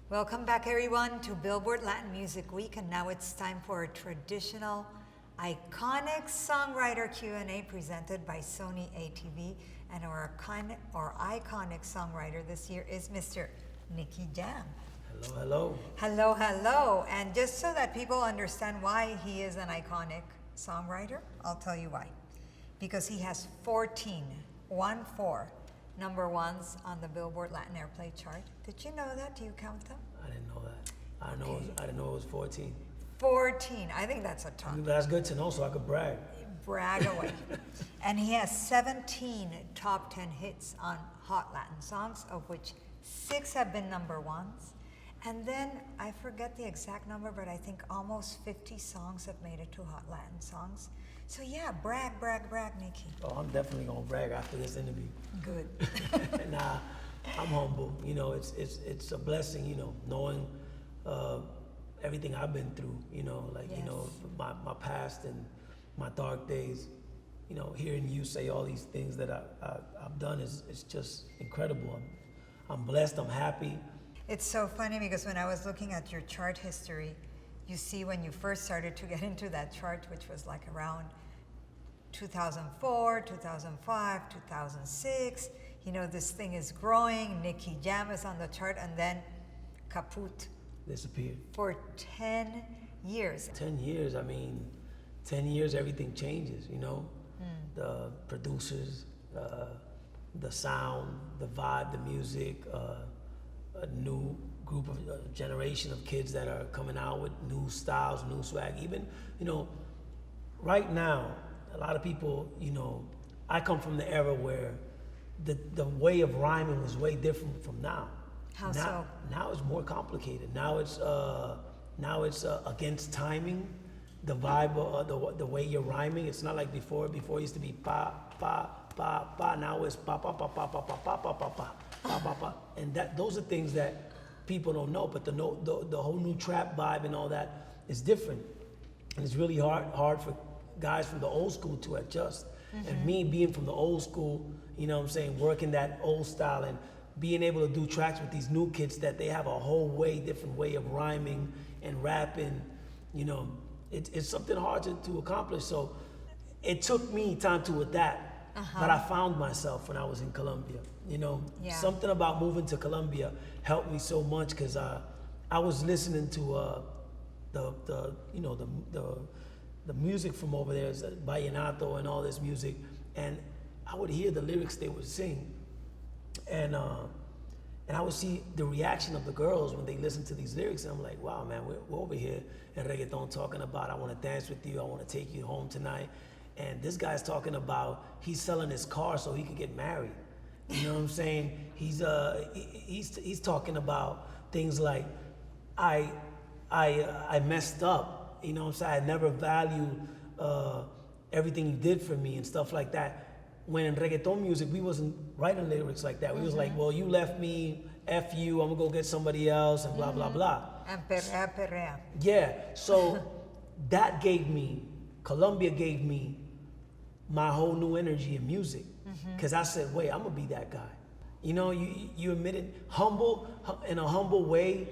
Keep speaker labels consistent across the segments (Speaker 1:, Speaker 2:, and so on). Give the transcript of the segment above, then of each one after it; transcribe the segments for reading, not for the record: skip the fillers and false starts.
Speaker 1: Welcome back, everyone, to Billboard Latin Music Week, and now it's time for a traditional, iconic songwriter Q&A presented by Sony ATV, and our iconic songwriter this year is Mr. Nicky Jam.
Speaker 2: Hello, hello.
Speaker 1: Hello, hello, and just so that people understand why he is an iconic songwriter, I'll tell you why. Because he has 14 number ones on the Billboard Latin Airplay chart. Did you know that? Do you count them?
Speaker 2: I didn't know that. I didn't know it was 14.
Speaker 1: 14. I think that's a ton.
Speaker 2: That's good to know, so I could brag.
Speaker 1: Brag away. And he has 17 top 10 hits on Hot Latin songs, of which 6 have been number ones. And then, I forget the exact number, but I think almost 50 songs have made it to Hot Latin songs. So yeah, brag, Nicky.
Speaker 2: Oh, I'm definitely gonna brag after this interview.
Speaker 1: Good.
Speaker 2: Nah, I'm humble. You know, it's a blessing. You know, knowing everything I've been through. You know, like
Speaker 1: yes.
Speaker 2: you know, my past and my dark days. You know, hearing you say all these things that I've done is just incredible. I'm blessed. I'm happy.
Speaker 1: It's so funny because when I was looking at your chart history, you see when you first started to get into that chart, which was like around 2004, 2005, 2006, you know, this thing is growing, Nicky Jam is on the chart, and then kaput.
Speaker 2: Disappeared.
Speaker 1: For 10 years.
Speaker 2: 10 years, I mean, 10 years, everything changes, you know? The producers, the sound, the vibe, the music, a new group of generation of kids that are coming out with new styles, new swag. Even, you know, right now, a lot of people, you know, I come from the era where the way of rhyming was way different from now.
Speaker 1: How so?
Speaker 2: Now it's more complicated. Now it's against timing, the vibe, the way you're rhyming. It's not like before. Before it used to be pa pa pa pa. Now it's pa pa pa pa pa pa pa pa pa pa pa pa. And those are things that people don't know. But the whole new trap vibe and all that is different, and it's really hard for guys from the old school to adjust. And me being from the old school, you know what I'm saying, working that old style and being able to do tracks with these new kids that they have a whole different way of rhyming and rapping, you know, it's something hard to accomplish. So it took me time to adapt, but I found myself when I was in Colombia. You know, something about moving to Colombia helped me so much because I was listening to the music from over there, is vallenato and all this music, and I would hear the lyrics they would sing, and I would see the reaction of the girls when they listen to these lyrics, and I'm like, wow, man, we're over here in reggaeton talking about I want to dance with you, I want to take you home tonight, and this guy's talking about he's selling his car so he could get married. You know what I'm saying? He's talking about things like I messed up. You know what I'm saying? I never valued everything you did for me and stuff like that. When in reggaeton music, we wasn't writing lyrics like that. We was like, well, you left me, F you, I'm gonna go get somebody else, and blah, blah, blah.
Speaker 1: And perrea.
Speaker 2: Yeah, so that Colombia gave me my whole new energy in music. Because I said, wait, I'm gonna be that guy. You know, you admitted, in a humble way,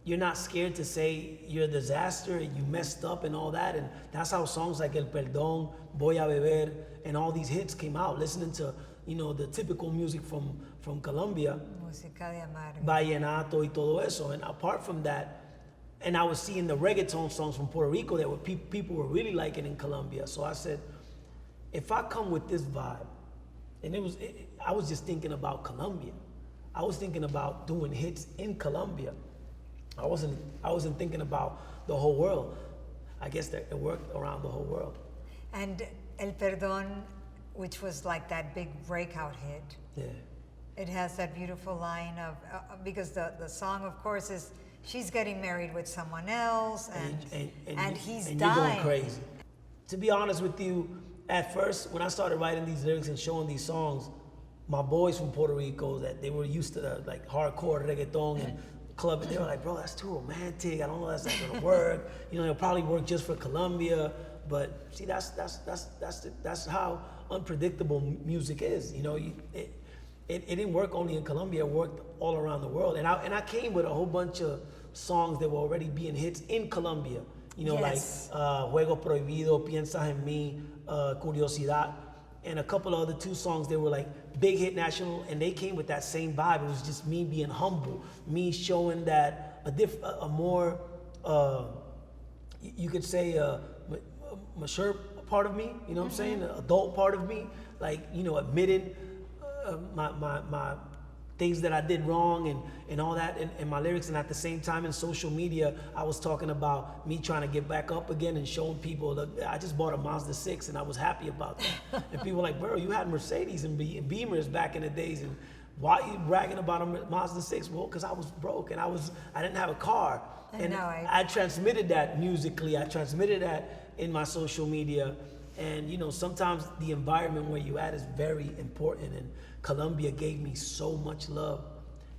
Speaker 2: you're not scared to say you're a disaster and you messed up and all that. And that's how songs like El Perdón, Voy a Beber, and all these hits came out. Listening to, you know, the typical music from Colombia.
Speaker 1: Música de amargo.
Speaker 2: Vallenato y todo eso. And apart from that, and I was seeing the reggaeton songs from Puerto Rico that people were really liking in Colombia. So I said, if I come with this vibe, and I was just thinking about Colombia. I was thinking about doing hits in Colombia. I wasn't thinking about the whole world. I guess that it worked around the whole world.
Speaker 1: And El Perdón, which was like that big breakout hit.
Speaker 2: Yeah.
Speaker 1: It has that beautiful line of, because the song, of course, is she's getting married with someone else, and he's dying.
Speaker 2: You're going crazy. To be honest with you, at first, when I started writing these lyrics and showing these songs, my boys from Puerto Rico, that they were used to the like hardcore reggaeton and club, they were like, bro, that's too romantic. I don't know, that's not gonna work. You know, it'll probably work just for Colombia. But see, that's how unpredictable music is. You know, it didn't work only in Colombia. It worked all around the world. And I came with a whole bunch of songs that were already being hits in Colombia. You know,
Speaker 1: Yes.
Speaker 2: like Juego Prohibido, Piensas en mí, Curiosidad, and a couple of other two songs that were like big hit national, and they came with that same vibe. It was just me being humble, me showing that a more, you could say, mature part of me. You know what I'm saying? An adult part of me, like, you know, admitting my things that I did wrong and all that in my lyrics. And at the same time in social media, I was talking about me trying to get back up again and showing people that I just bought a Mazda 6 and I was happy about that. And people were like, bro, you had Mercedes and Beamers back in the days, and why are you bragging about a Mazda 6? Well, because I was broke and I didn't have a car. And I transmitted that musically. I transmitted that in my social media. And, you know, sometimes the environment where you at is very important. And Colombia gave me so much love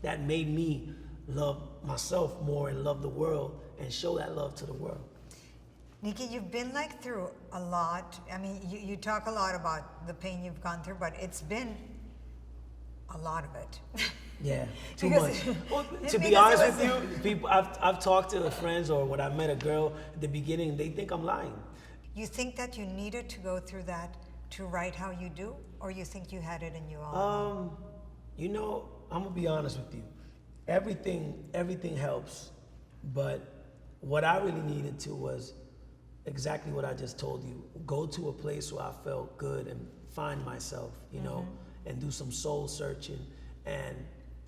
Speaker 2: that made me love myself more and love the world and show that love to the world.
Speaker 1: Nicky, you've been like through a lot. I mean, you talk a lot about the pain you've gone through, but it's been a lot of it.
Speaker 2: Yeah, too much. Well, to be honest with you, people, I've talked to friends, or when I met a girl at the beginning, they think I'm lying.
Speaker 1: You think that you needed to go through that to write how you do, or you think you had it in you all along?
Speaker 2: You know, I'm gonna be honest with you. Everything helps, but what I really needed to was exactly what I just told you. Go to a place where I felt good and find myself, you know, and do some soul searching. And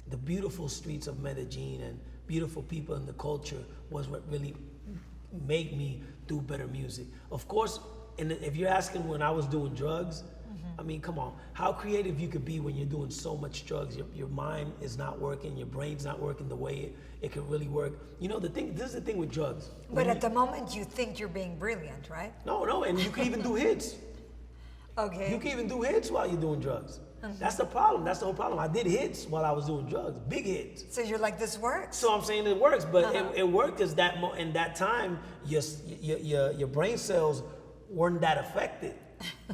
Speaker 2: the beautiful streets of Medellin and beautiful people in the culture was what really made me do better music. Of course, and if you're asking when I was doing drugs, I mean, come on, how creative you could be when you're doing so much drugs. Your mind is not working, your brain's not working the way it could really work. You know, this is the thing with drugs.
Speaker 1: But at the moment you think you're being brilliant, right?
Speaker 2: No, and you can even do hits.
Speaker 1: Okay.
Speaker 2: You can even do hits while you're doing drugs. That's the problem. That's the whole problem. I did hits while I was doing drugs, big hits.
Speaker 1: So you're like, this works?
Speaker 2: So I'm saying it works, but it worked because in that time, your brain cells weren't that affected.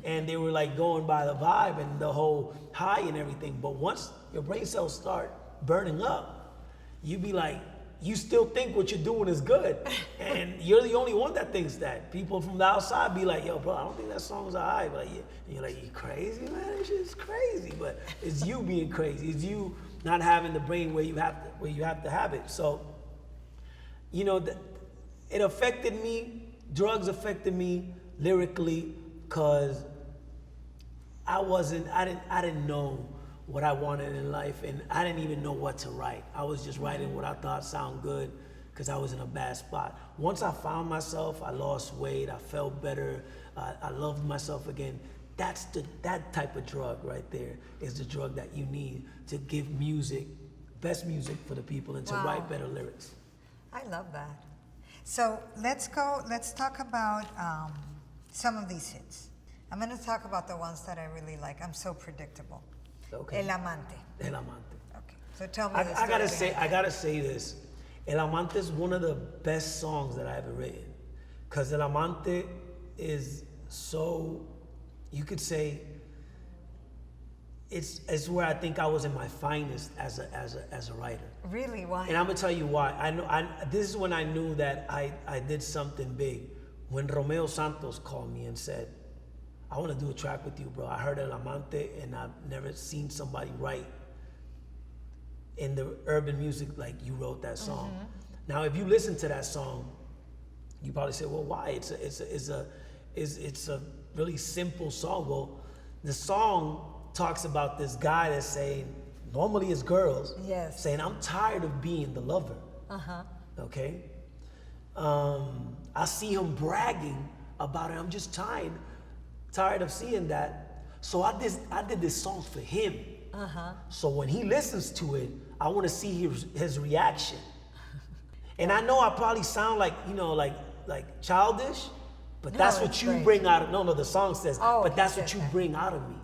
Speaker 2: And they were like going by the vibe and the whole high and everything. But once your brain cells start burning up, you be like, you still think what you're doing is good. And you're the only one that thinks that. People from the outside be like, yo, bro, I don't think that song's alright. But and you're like, you crazy, man? This shit's crazy. But it's you being crazy. It's you not having the brain where you have to have it. So, you know, it affected me. Drugs affected me lyrically because I didn't know what I wanted in life, and I didn't even know what to write. I was just writing what I thought sounded good because I was in a bad spot. Once I found myself, I lost weight, I felt better, I loved myself again. That type of drug right there is the drug that you need to give best music for the people and to write better lyrics.
Speaker 1: I love that. So let's talk about some of these hits. I'm going to talk about the ones that I really like. I'm so predictable.
Speaker 2: Okay.
Speaker 1: El Amante.
Speaker 2: El Amante.
Speaker 1: Okay. So tell me
Speaker 2: I gotta say this. El Amante is one of the best songs that I ever written. Cause El Amante is so, you could say, it's where I think I was in my finest as a writer.
Speaker 1: Really? Why?
Speaker 2: And I'm gonna tell you why. This is when I knew that I did something big. When Romeo Santos called me and said, I want to do a track with you, bro. I heard El Amante, and I've never seen somebody write in the urban music like you wrote that song. Now, if you listen to that song, you probably say, well, why? It's a really simple song. Well, the song talks about this guy that's saying, normally it's girls, saying, I'm tired of being the lover. Okay? I see him bragging about it. I'm just tired of seeing that. So I did this song for him. So when he listens to it, I want to see his reaction. And I know I probably sound like, you know, like childish, but that's what you bring out of, the song says, but that's what you bring out of me.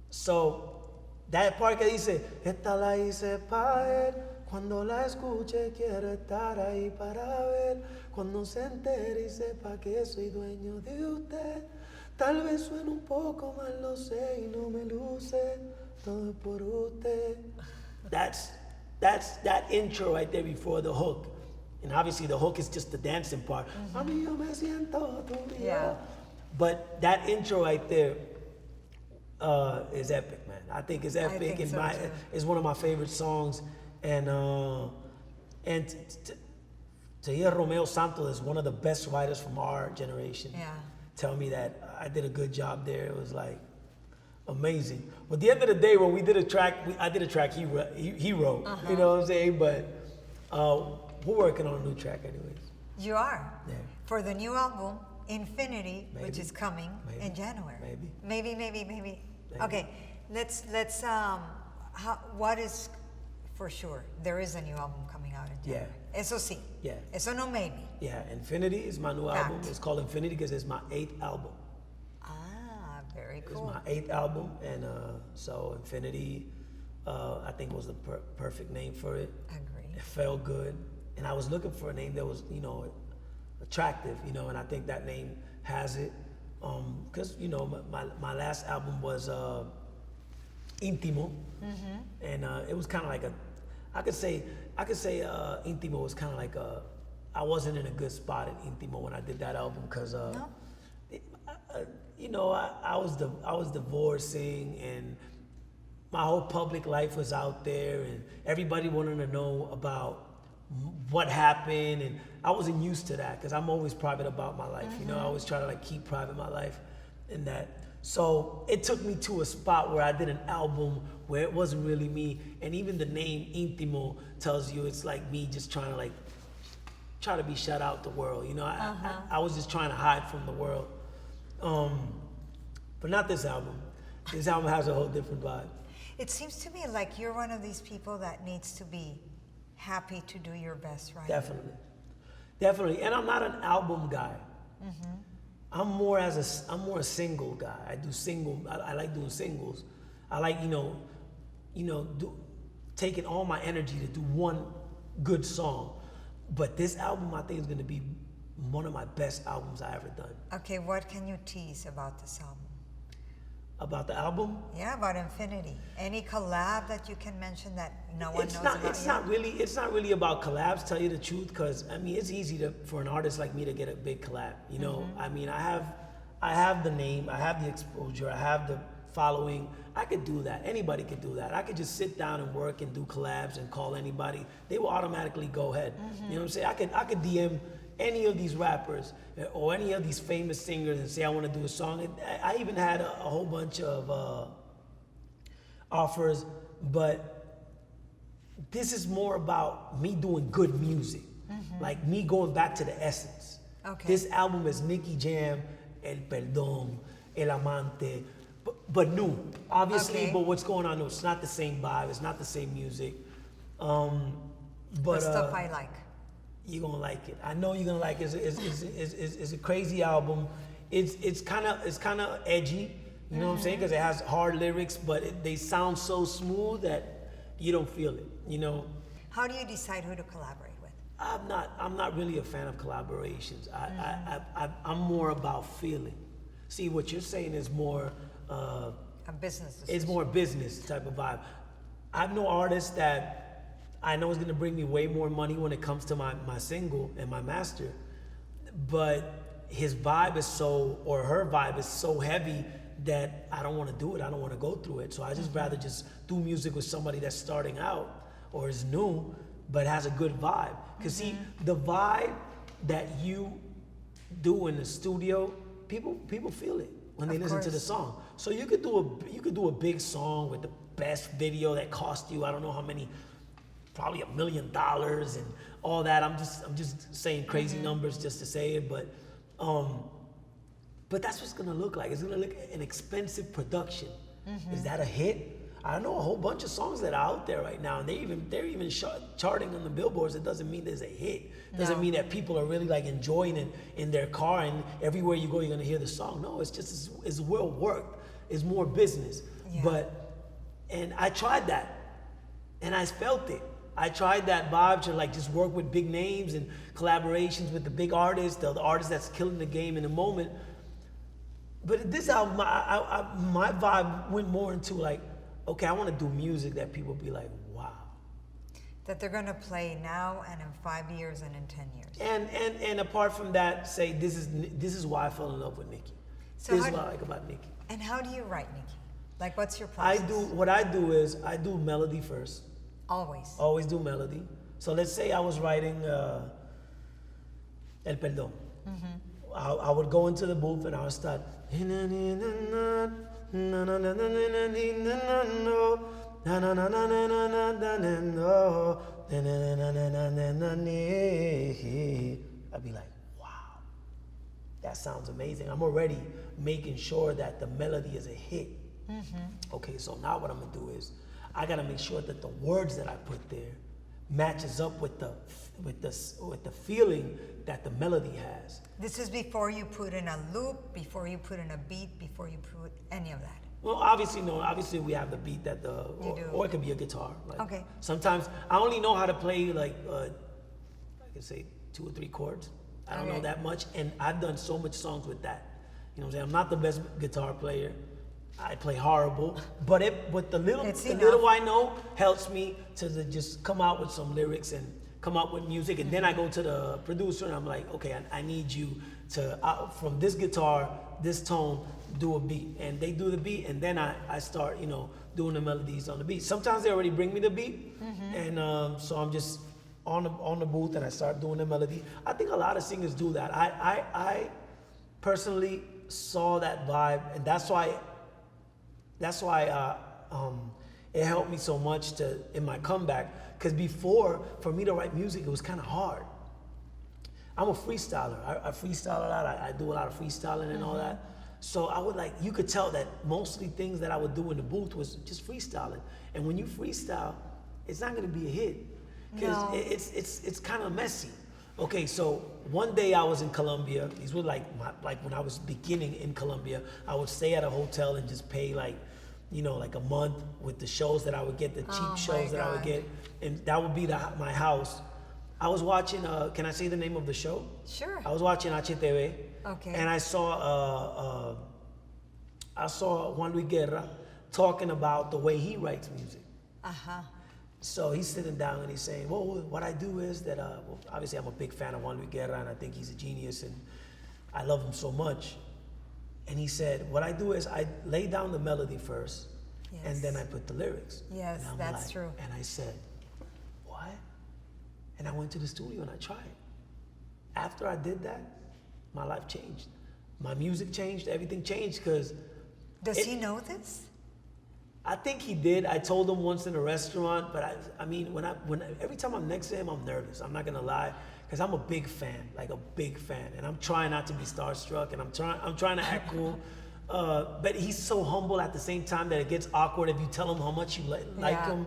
Speaker 2: So that part that he said, esta la hice pa' él, Cuando la escuche quiero estar ahí para ver. Cuando se entere y sepa que soy dueño de usted. Tal vez suene un poco mal, lo sé, y no me luce. Todo es por usted. That's that intro right there before the hook. And obviously the hook is just the dancing part. Mami, yo me siento tuyo.
Speaker 1: Yeah.
Speaker 2: But that intro right there is epic, man. I think it's epic.
Speaker 1: think so, too.
Speaker 2: It's one of my favorite songs. And to hear Romeo Santos is one of the best writers from our generation.
Speaker 1: Yeah.
Speaker 2: Tell me that I did a good job there. It was like amazing. But at the end of the day, when we did a track, I did a track he wrote. You know what I'm saying? But we're working on a new track anyways.
Speaker 1: You are.
Speaker 2: Yeah.
Speaker 1: For the new album, Infinity,
Speaker 2: Maybe.
Speaker 1: which is coming
Speaker 2: Maybe.
Speaker 1: in January.
Speaker 2: Maybe.
Speaker 1: Maybe. Okay, let's what is for sure? There is a new album coming out in January.
Speaker 2: Yeah.
Speaker 1: Eso sí.
Speaker 2: Yeah.
Speaker 1: Eso no maybe.
Speaker 2: Yeah, Infinity is my new
Speaker 1: Fact.
Speaker 2: album. It's called Infinity because it's my 8th album.
Speaker 1: Ah, very
Speaker 2: It's
Speaker 1: cool.
Speaker 2: my 8th album, and so Infinity, I think was the perfect name for it.
Speaker 1: Agree.
Speaker 2: It felt good, and I was looking for a name that was, attractive, and I think that name has it. Because my last album was Intimo, and it was kind of like I could say Intimo was kind of like I wasn't in a good spot at Intimo when I did that album because
Speaker 1: No?
Speaker 2: I was divorcing and my whole public life was out there and everybody wanted to know about what happened, and I wasn't used to that because I'm always private about my life. I always try to keep private my life in that. So it took me to a spot where I did an album where it wasn't really me, and even the name Intimo tells you it's like me just trying to try to be shut out the world. I was just trying to hide from the world. But not this album. This album has a whole different vibe.
Speaker 1: It seems to me like you're one of these people that needs to be happy to do your best, right?
Speaker 2: Definitely. And I'm not an album guy. I'm more a single guy. I do single. I like doing singles. I like taking all my energy to do one good song. But this album, I think, is going to be one of my best albums I ever done.
Speaker 1: Okay, what can you tease about this album?
Speaker 2: About the album?
Speaker 1: Yeah, about Infinity. Any collab that you can mention that no one knows about?
Speaker 2: It's not really about collabs, tell you the truth, because it's easy for an artist like me to get a big collab. I have the name, I have the exposure, I have the following. I could do that. Anybody could do that. I could just sit down and work and do collabs and call anybody. They will automatically go ahead. You know what I'm saying? I could DM any of these rappers or any of these famous singers and say I want to do a song. And I even had a whole bunch of offers, but this is more about me doing good music, like me going back to the essence.
Speaker 1: Okay.
Speaker 2: This album is Nicky Jam, El Perdón, El Amante, but new, obviously.
Speaker 1: Okay.
Speaker 2: But what's going on? No, it's not the same vibe. It's not the same music.
Speaker 1: The stuff I like.
Speaker 2: You're gonna like it. I know you're gonna like it. It's a crazy album. It's kind of edgy. You know what I'm saying? Because it has hard lyrics, but they sound so smooth that you don't feel it.
Speaker 1: How do you decide who to collaborate with?
Speaker 2: I'm not really a fan of collaborations. I'm more about feeling. See, what you're saying is more.
Speaker 1: A business decision.
Speaker 2: It's more business type of vibe. I know artists that I know is going to bring me way more money when it comes to my single and my master, but his vibe is or her vibe is so heavy that I don't want to do it. I don't want to go through it. So I just rather just do music with somebody that's starting out or is new, but has a good vibe. Because see, the vibe that you do in the studio, people feel it when they listen to the song. So you could do a big song with the best video that cost you, I don't know how many, probably $1 million and all that. I'm just saying crazy numbers just to say it, but that's what it's gonna look like. It's gonna look an expensive production. Is that a hit? I know a whole bunch of songs that are out there right now, and they're even charting on the billboards. It doesn't mean there's a hit. Doesn't mean that people are really enjoying it in their car and everywhere you go you're gonna hear the song. No, it's just it's well worked. It's more business.
Speaker 1: Yeah.
Speaker 2: And I tried that, and I felt it. I tried that vibe to like just work with big names and collaborations with the big artists, the artists that's killing the game in the moment. But this album, my vibe went more into like, okay, I want to do music that people be like, wow.
Speaker 1: That they're going to play now and in 5 years and in 10 years.
Speaker 2: And apart from that, say this is why I fell in love with Nicky.
Speaker 1: So
Speaker 2: This is what I like about Nicky.
Speaker 1: And how do you write, Nicky? Like, what's your process?
Speaker 2: What I do is I do melody first.
Speaker 1: Always.
Speaker 2: Always do melody. So let's say I was writing El Perdón. I would go into the booth and I would start. I'd be like, wow, that sounds amazing. I'm already making sure that the melody is a hit. Okay, so now what I'm gonna do is I gotta make sure that the words that I put there matches up with the feeling that the melody has.
Speaker 1: This is before you put in a loop, before you put in a beat, before you put any of that.
Speaker 2: Well, obviously, no. Obviously, we have the beat that or it could be a guitar. Like,
Speaker 1: okay.
Speaker 2: Sometimes I only know how to play like I can say 2 or 3 chords. I don't know that much, and I've done so much songs with that. You know what I'm saying? I'm not the best guitar player. I play horrible, but the little I know helps me to just come out with some lyrics and come out with music, and then I go to the producer and I'm like, okay, I need you to from this guitar, this tone, do a beat, and they do the beat, and then I start doing the melodies on the beat. Sometimes they already bring me the beat, and so I'm just on the booth and I start doing the melody. I think a lot of singers do that. I personally saw that vibe, and that's why it helped me so much in my comeback. Because before, for me to write music, it was kind of hard. I'm a freestyler. I freestyle a lot. I do a lot of freestyling and all that. So I would you could tell that mostly things that I would do in the booth was just freestyling. And when you freestyle, it's not going to be a hit. Because it's kind of messy. Okay, so one day I was in Colombia. These were like when I was beginning in Colombia, I would stay at a hotel and just pay like a month with the shows that I would get, the cheap shows that I would get, and that would be my house. I was watching, can I say the name of the show?
Speaker 1: Sure.
Speaker 2: I was watching HTV.
Speaker 1: Okay.
Speaker 2: And I saw Juan Luis Guerra talking about the way he writes music. So he's sitting down and he's saying, well, what I do is that, obviously I'm a big fan of Juan Luis Guerra and I think he's a genius and I love him so much. And he said, what I do is I lay down the melody first, and then I put the lyrics.
Speaker 1: Yes, that's true.
Speaker 2: And I said, what? And I went to the studio and I tried. After I did that, my life changed. My music changed, everything changed, because...
Speaker 1: Does he know this?
Speaker 2: I think he did. I told him once in a restaurant, but I mean, every time I'm next to him, I'm nervous. I'm not gonna lie. Because I'm a big fan, and I'm trying not to be starstruck, and I'm trying to act cool, but he's so humble at the same time that it gets awkward if you tell him how much you like him.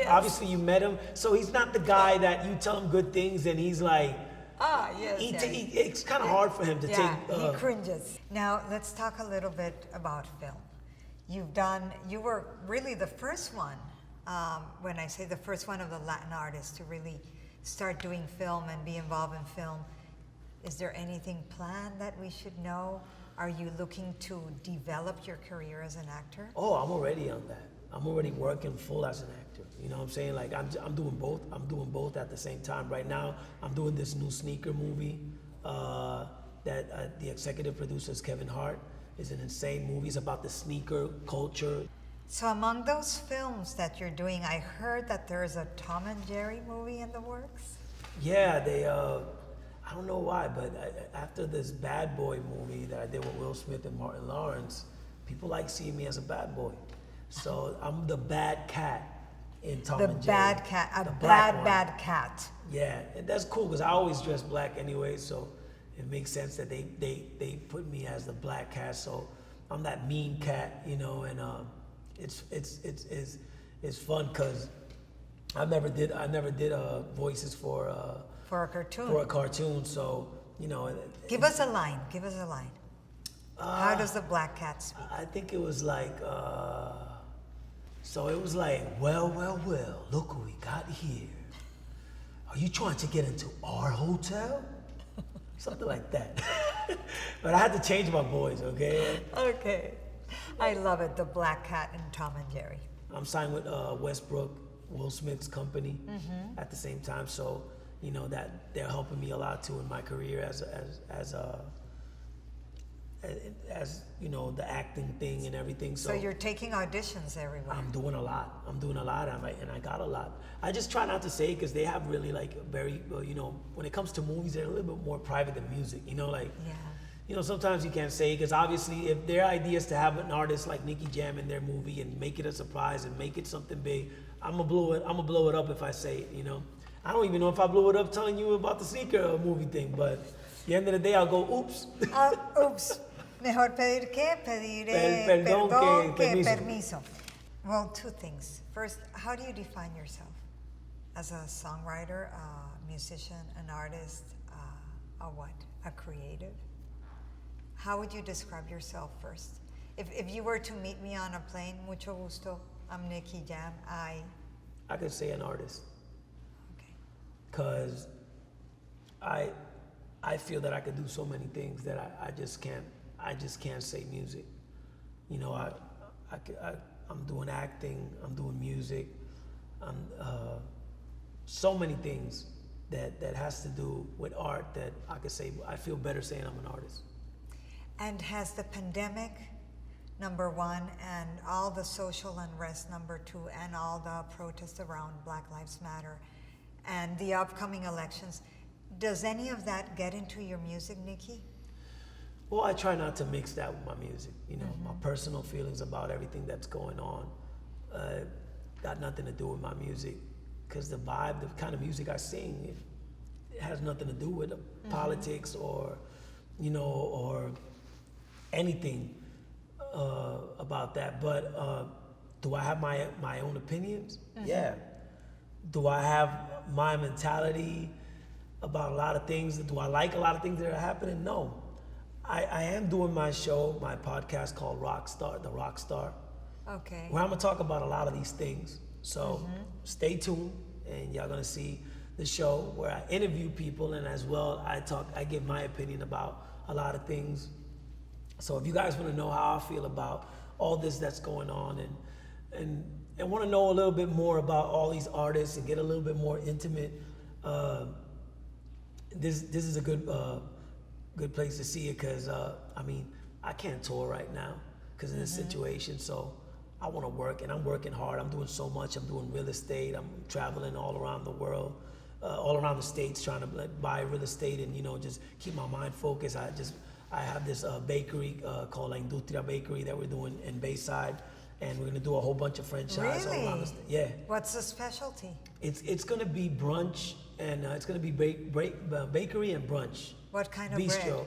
Speaker 2: Obviously you met him, so he's not the guy that you tell him good things and he's like, it's kind of hard for him to take.
Speaker 1: He cringes. Now let's talk a little bit about film. You were really the first one, when I say the first one of the Latin artists to really start doing film and be involved in film. Is there anything planned that we should know? Are you looking to develop your career as an actor?
Speaker 2: Oh, I'm already on that. I'm already working full as an actor. You know what I'm saying? Like I'm doing both. I'm doing both at the same time. Right now, I'm doing this new sneaker movie that the executive producer is Kevin Hart. It's an insane movie. It's about the sneaker culture.
Speaker 1: So among those films that you're doing, I heard that there's a Tom and Jerry movie in the works?
Speaker 2: Yeah, I don't know why, but after this Bad Boy movie that I did with Will Smith and Martin Lawrence, people like seeing me as a bad boy. So I'm the bad cat in Tom and Jerry.
Speaker 1: The bad cat, bad cat.
Speaker 2: Yeah, and that's cool because I always dress black anyway, so it makes sense that they put me as the black cat. So I'm that mean cat, and it's fun because I never did voices for
Speaker 1: a cartoon.
Speaker 2: For a cartoon, so
Speaker 1: Give us a line. How does the black cat speak?
Speaker 2: I think it was like So it was like, well, look who we got here. Are you trying to get into our hotel? Something like that. But I had to change my voice, okay?
Speaker 1: Okay. I love it, the Black Cat and Tom and Jerry.
Speaker 2: I'm signed with Westbrook, Will Smith's company at the same time. So, you know, that they're helping me a lot too in my career as you know, the acting thing and everything.
Speaker 1: So you're taking auditions everywhere.
Speaker 2: I'm doing a lot, and I got a lot. I just try not to say it because they have really like very, you know, when it comes to movies, they're a little bit more private than music. You know, like,
Speaker 1: Yeah.
Speaker 2: you know, sometimes you can't say because obviously if their idea is to have an artist like Nicky Jam in their movie and make it a surprise and make it something big, I'm gonna blow it up if I say it. You know, I don't even know if I blew it up telling you about the sneaker movie thing, but at the end of the day, I'll go, oops.
Speaker 1: Oops. Mejor pedir que pedir
Speaker 2: Perdón
Speaker 1: perdón
Speaker 2: que
Speaker 1: que
Speaker 2: permiso.
Speaker 1: permiso. Well, two things. First, how do you define yourself? As a songwriter, a musician, an artist, a what? A creative? How would you describe yourself first? If you were to meet me on a plane, mucho gusto, I'm Nicky Jam,
Speaker 2: I could say an artist.
Speaker 1: Okay.
Speaker 2: Because I feel that I could do so many things that I just can't say music. You know, I'm doing acting, I'm doing music, I'm so many things that has to do with art that I could say I feel better saying I'm an artist.
Speaker 1: And has the pandemic, number one, and all the social unrest, number two, and all the protests around Black Lives Matter, and the upcoming elections, does any of that get into your music, Nicky?
Speaker 2: Well, I try not to mix that with my music. You know, my personal feelings about everything that's going on got nothing to do with my music, because the vibe, the kind of music I sing, it has nothing to do with politics or, you know, or anything about that. But do I have my own opinions? Yeah. Do I have my mentality about a lot of things? Do I like a lot of things that are happening? No. I am doing my show, my podcast called Rockstar, The Rockstar,
Speaker 1: Okay.
Speaker 2: where I'm gonna talk about a lot of these things. So stay tuned, and y'all gonna see the show where I interview people, and as well I give my opinion about a lot of things. So if you guys want to know how I feel about all this that's going on, and want to know a little bit more about all these artists and get a little bit more intimate, this is a good place to see it, because I mean, I can't tour right now because of this situation. So I want to work, and I'm working hard. I'm doing so much. I'm doing real estate. I'm traveling all around the world, all around the States, trying to buy real estate and, you know, just keep my mind focused. I have this bakery called La Industria Bakery that we're doing in Bayside, and we're gonna do a whole bunch of franchise all around the state. Yeah.
Speaker 1: What's the specialty?
Speaker 2: It's gonna be brunch, and it's gonna be bakery and brunch.
Speaker 1: What kind of
Speaker 2: Bistro.
Speaker 1: bread?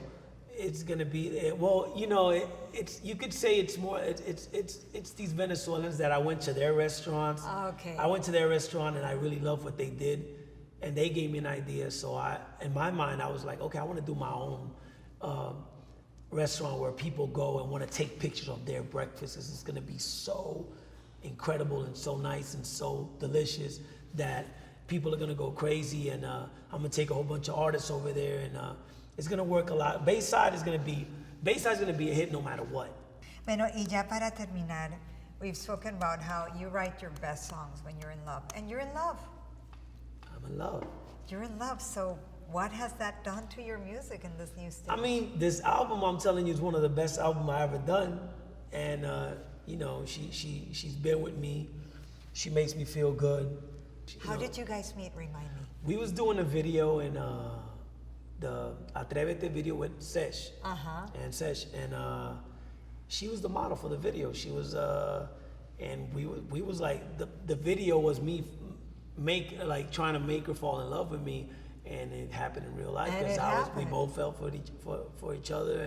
Speaker 2: It's gonna be well, you know, it's you could say it's more it's these Venezuelans that I went to their restaurants.
Speaker 1: Okay.
Speaker 2: I went to their restaurant and I really love what they did, and they gave me an idea. So in my mind, I was like, okay, I want to do my own restaurant where people go and want to take pictures of their breakfast. It's gonna be so incredible and so nice and so delicious that people are gonna go crazy. And I'm gonna take a whole bunch of artists over there, and it's gonna work a lot. Bayside's gonna be a hit no matter what.
Speaker 1: Bueno, y ya para terminar, we've spoken about how you write your best songs when you're in love, and you're in love.
Speaker 2: I'm in love.
Speaker 1: You're in love, so what has that done to your music in this new stage?
Speaker 2: I mean, this album, I'm telling you, is one of the best albums I ever done. And you know, she's been with me. She makes me feel good.
Speaker 1: How did you guys meet? Remind me.
Speaker 2: We was doing a video in the Atrévete video with Sesh. And Sesh, and she was the model for the video. She was, and we was like, the video was me trying to make her fall in love with me, and it happened in real life, because we both fell for each other,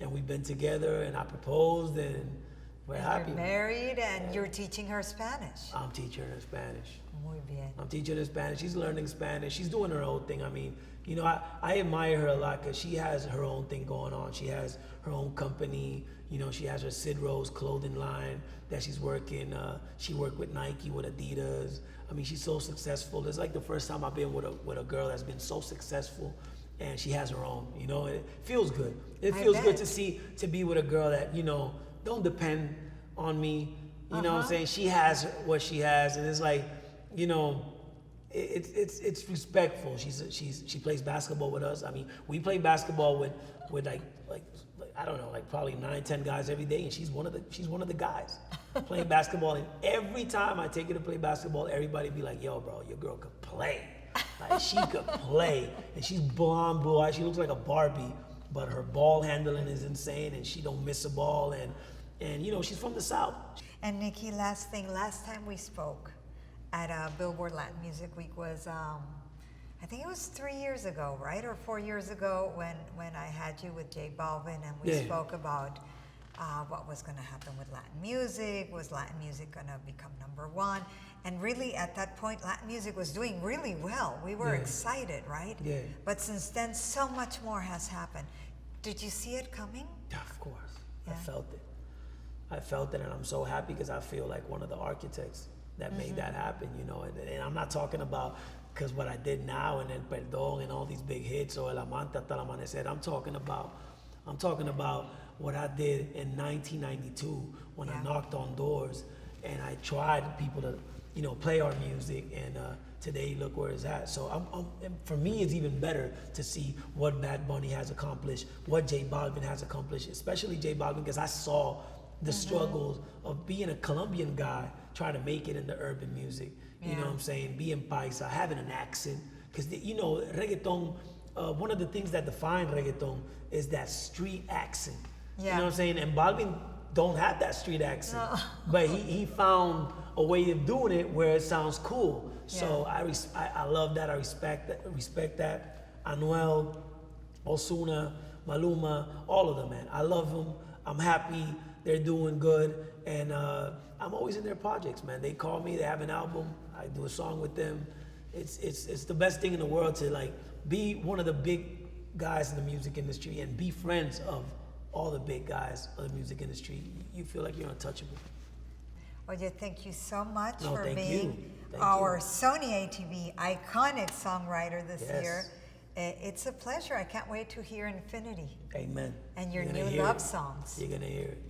Speaker 2: and we've been together, and I proposed, and We're
Speaker 1: And
Speaker 2: happy.
Speaker 1: You're married and you're teaching her Spanish.
Speaker 2: I'm teaching her Spanish.
Speaker 1: Muy bien.
Speaker 2: I'm teaching her Spanish. She's learning Spanish. She's doing her own thing. I mean, you know, I admire her a lot because she has her own thing going on. She has her own company. You know, she has her Sid Rose clothing line that she's working. She worked with Nike, with Adidas. I mean, she's so successful. It's like the first time I've been with a girl that's been so successful, and she has her own. You know, it feels good. It
Speaker 1: I
Speaker 2: feels good
Speaker 1: bet.
Speaker 2: to be with a girl that, you know, don't depend on me. You know what I'm saying? She has what she has, and it's like, you know, it's respectful. She plays basketball with us. I mean, we play basketball with like I don't know, like probably 9-10 guys every day, and she's one of the guys playing basketball. And every time I take her to play basketball, everybody be like, "Yo, bro, your girl could play. Like she could play." And she's blonde, blue eyes. She looks like a Barbie, but her ball handling is insane, and she don't miss a ball. And you know, she's from the South.
Speaker 1: And Nikki, last time we spoke at Billboard Latin Music Week was, I think it was 3 years ago, right? Or 4 years ago when I had you with J Balvin and we spoke about what was going to happen with Latin music. Was Latin music going to become #1? And really at that point, Latin music was doing really well. We were excited, right?
Speaker 2: Yeah.
Speaker 1: But since then, so much more has happened. Did you see it coming?
Speaker 2: Yeah, of course.
Speaker 1: Yeah.
Speaker 2: I felt it, and I'm so happy because I feel like one of the architects that made that happen, you know. And I'm not talking about because what I did now and then Perdón and all these big hits or El Amante hasta el amanecer. I'm talking about what I did in 1992 when I knocked on doors and I tried people to, you know, play our music, and today look where it's at. So for me, it's even better to see what Bad Bunny has accomplished, what J Balvin has accomplished, especially J Balvin, because I saw the struggles of being a Colombian guy trying to make it in the urban music. You know what I'm saying? Being paisa, having an accent. Because, you know, reggaeton, one of the things that define reggaeton is that street accent.
Speaker 1: Yeah.
Speaker 2: You know what I'm saying? And Balvin don't have that street accent.
Speaker 1: No.
Speaker 2: But he found a way of doing it where it sounds cool. So I love that. I respect that. Anuel, Osuna, Maluma, all of them, man. I love them. I'm happy they're doing good. And I'm always in their projects, man. They call me, they have an album, I do a song with them. It's the best thing in the world to like be one of the big guys in the music industry and be friends of all the big guys of the music industry. You feel like you're untouchable.
Speaker 1: Oye, thank you so much
Speaker 2: No,
Speaker 1: for
Speaker 2: thank
Speaker 1: being
Speaker 2: you. Thank
Speaker 1: our
Speaker 2: you.
Speaker 1: Sony ATV iconic songwriter this
Speaker 2: Yes.
Speaker 1: year. It's a pleasure. I can't wait to hear Infinity
Speaker 2: Amen.
Speaker 1: and your
Speaker 2: You're
Speaker 1: new
Speaker 2: gonna hear
Speaker 1: love
Speaker 2: it.
Speaker 1: songs.
Speaker 2: You're gonna hear it.